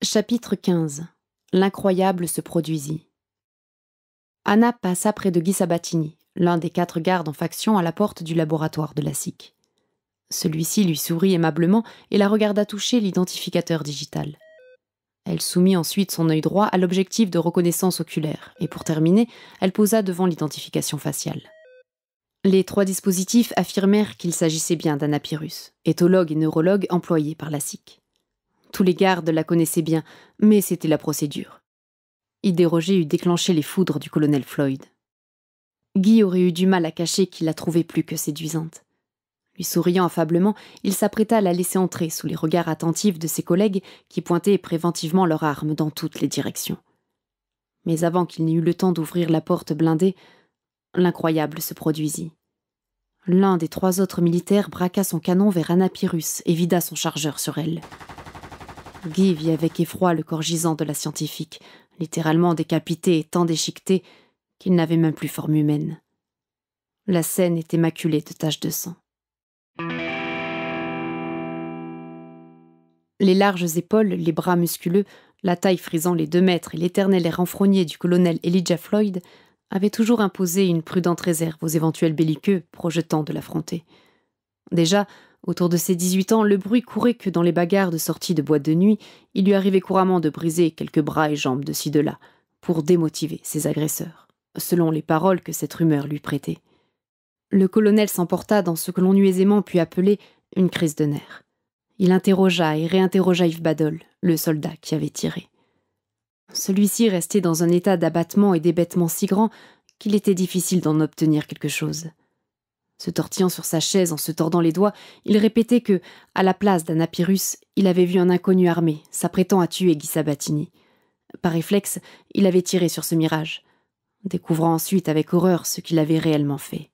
Chapitre 15. L'incroyable se produisit. Anna passa près de Guy Sabatini, l'un des 4 gardes en faction à la porte du laboratoire de la SIC. Celui-ci lui sourit aimablement et la regarda toucher l'identificateur digital. Elle soumit ensuite son œil droit à l'objectif de reconnaissance oculaire et pour terminer, elle posa devant l'identification faciale. Les 3 dispositifs affirmèrent qu'il s'agissait bien d'Anna Pyrrhus, éthologue et neurologue employés par la SIC. Tous les gardes la connaissaient bien, mais c'était la procédure. Y déroger eût déclenché les foudres du colonel Floyd. Guy aurait eu du mal à cacher qu'il la trouvait plus que séduisante. Lui souriant affablement, il s'apprêta à la laisser entrer sous les regards attentifs de ses collègues qui pointaient préventivement leurs armes dans toutes les directions. Mais avant qu'il n'ait eu le temps d'ouvrir la porte blindée, l'incroyable se produisit. L'un des 3 autres militaires braqua son canon vers Anna Pyrrhus et vida son chargeur sur elle. Guy vit avec effroi le corps gisant de la scientifique, littéralement décapité et tant déchiqueté qu'il n'avait même plus forme humaine. La scène était maculée de taches de sang. Les larges épaules, les bras musculeux, la taille frisant les 2 mètres et l'éternel air renfrogné du colonel Elijah Floyd avaient toujours imposé une prudente réserve aux éventuels belliqueux projetant de l'affronter. Déjà, autour de ses 18 ans, le bruit courait que dans les bagarres de sortie de boîte de nuit, il lui arrivait couramment de briser quelques bras et jambes de ci de là, pour démotiver ses agresseurs, selon les paroles que cette rumeur lui prêtait. Le colonel s'emporta dans ce que l'on eût aisément pu appeler une crise de nerfs. Il interrogea et réinterrogea Yves Badol, le soldat qui avait tiré. Celui-ci restait dans un état d'abattement et d'hébétement si grand qu'il était difficile d'en obtenir quelque chose. Se tortillant sur sa chaise en se tordant les doigts, il répétait que, à la place d'Anna Pyrrhus, il avait vu un inconnu armé, s'apprêtant à tuer Guy Sabatini. Par réflexe, il avait tiré sur ce mirage, découvrant ensuite avec horreur ce qu'il avait réellement fait.